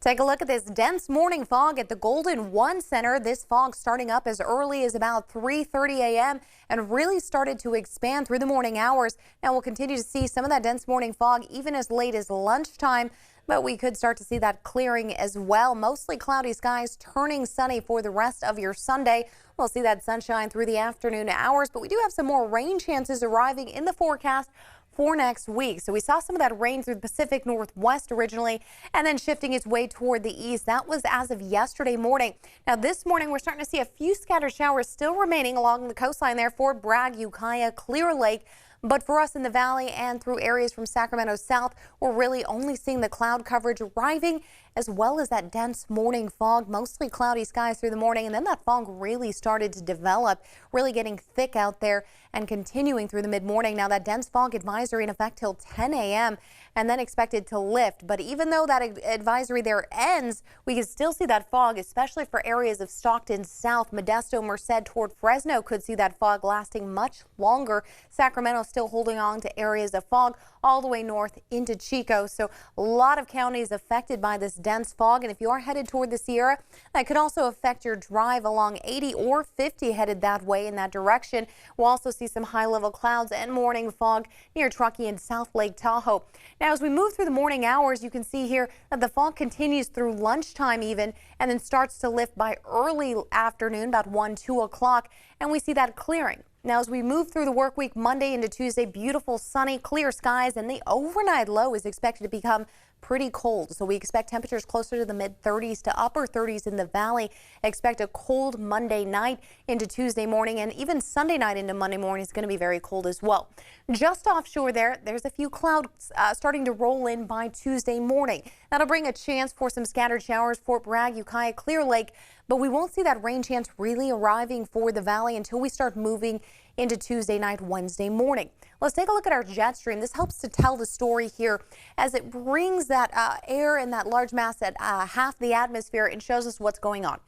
Take a look at this dense morning fog at the Golden One Center. This fog starting up as early as about 3:30 a.m. and really started to expand through the morning hours. Now we'll continue to see some of that dense morning fog even as late as lunchtime, but we could start to see that clearing as well. Mostly cloudy skies turning sunny for the rest of your Sunday. We'll see that sunshine through the afternoon hours, but we do have some more rain chances arriving in the forecast for next week. So we saw some of that rain through the Pacific Northwest originally and then shifting its way toward the east. That was as of yesterday morning. Now this morning we're starting to see a few scattered showers still remaining along the coastline there for Bragg, Ukiah, Clear Lake. But for us in the valley and through areas from Sacramento south, we're really only seeing the cloud coverage arriving as well as that dense morning fog, mostly cloudy skies through the morning. And then that fog really started to develop, really getting thick out there and continuing through the mid-morning. Now that dense fog advisory in effect till 10 a.m. and then expected to lift. But even though that advisory there ends, we can still see that fog, especially for areas of Stockton South, Modesto, Merced toward Fresno could see that fog lasting much longer. Sacramento still holding on to areas of fog all the way north into Chico. So a lot of counties affected by this dense fog. And if you are headed toward the Sierra, that could also affect your drive along 80 or 50 headed that way in that direction. We'll also see some high level clouds and morning fog near Truckee and South Lake Tahoe. Now, as we move through the morning hours, you can see here that the fog continues through lunchtime even and then starts to lift by early afternoon, about 1, 2 o'clock. And we see that clearing. Now, as we move through the work week Monday into Tuesday, beautiful sunny, clear skies, and the overnight low is expected to become pretty cold. So we expect temperatures closer to the mid 30s to upper 30s in the valley. Expect a cold Monday night into Tuesday morning, and even Sunday night into Monday morning is going to be very cold as well. Just offshore there's a few clouds starting to roll in by Tuesday morning. That'll bring a chance for some scattered showers for Bragg, Ukiah, Clear Lake, but we won't see that rain chance really arriving for the valley until we start moving into Tuesday night, Wednesday morning. Let's take a look at our jet stream. This helps to tell the story here as it brings that air and that large mass at half the atmosphere and shows us what's going on.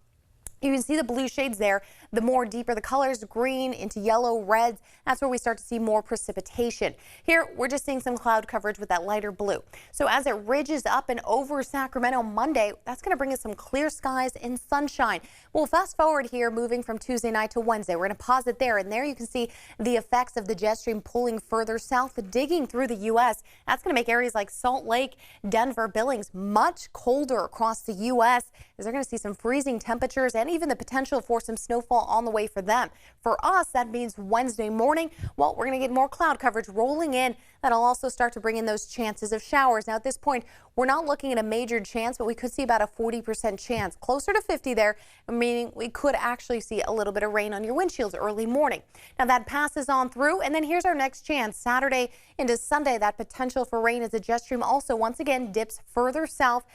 You can see the blue shades there. The more deeper the colors, green into yellow, reds, that's where we start to see more precipitation. Here, we're just seeing some cloud coverage with that lighter blue. So as it ridges up and over Sacramento Monday, that's going to bring us some clear skies and sunshine. We'll fast forward here, moving from Tuesday night to Wednesday. We're going to pause it there, and there you can see the effects of the jet stream pulling further south, digging through the U.S. That's going to make areas like Salt Lake, Denver, Billings much colder across the U.S. as they're going to see some freezing temperatures and even the potential for some snowfall on the way for them. For us, that means Wednesday morning, well, we're going to get more cloud coverage rolling in. That'll also start to bring in those chances of showers. Now, at this point, we're not looking at a major chance, but we could see about a 40% chance, closer to 50 there, meaning we could actually see a little bit of rain on your windshields early morning. Now, that passes on through, and then here's our next chance. Saturday into Sunday, that potential for rain as the jet stream also once again dips further south,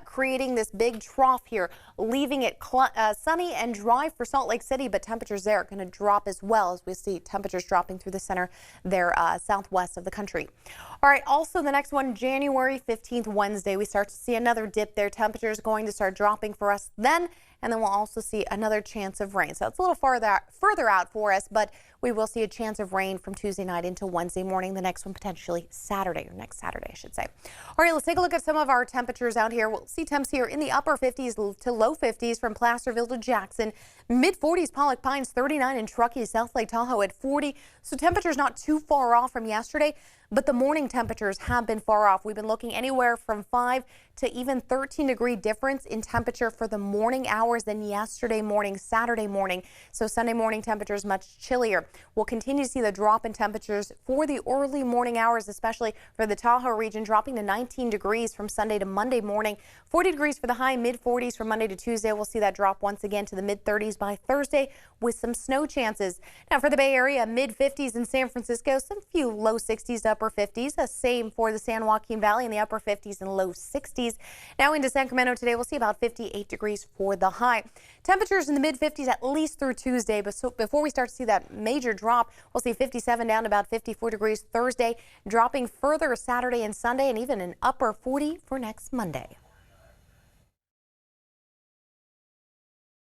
creating this big trough here, leaving it sunny and dry for Salt Lake City, but temperatures there are going to drop as well as we see temperatures dropping through the center there southwest of the country. All right, also the next one, January 15th, Wednesday, we start to see another dip there. Temperatures going to start dropping for us then, and then we'll also see another chance of rain. So it's a little further out for us, but we will see a chance of rain from Tuesday night into Wednesday morning. The next one potentially Saturday, or next Saturday, I should say. All right, let's take a look at some of our temperatures out here. We'll see temps here in the upper 50s to low 50s from Placerville to Jackson. Mid 40s, Pollock Pines 39, and Truckee, South Lake Tahoe at 40. So temperatures not too far off from yesterday, but the morning temperatures have been far off. We've been looking anywhere from 5 to even 13-degree difference in temperature for the morning hours than yesterday morning, Saturday morning. So Sunday morning temperatures much chillier. We'll continue to see the drop in temperatures for the early morning hours, especially for the Tahoe region, dropping to 19 degrees from Sunday to Monday morning. 40 degrees for the high, mid 40s from Monday to Tuesday. We'll see that drop once again to the mid 30s by Thursday with some snow chances. Now for the Bay Area, mid 50s in San Francisco, some few low 60s to upper 50s. The same for the San Joaquin Valley in the upper 50s and low 60s. Now into Sacramento today, we'll see about 58 degrees for the high. Temperatures in the mid 50s at least through Tuesday, but before we start to see that major drop, we'll see 57 down to about 54 degrees Thursday, dropping further Saturday and Sunday, and even an upper 40 for next Monday.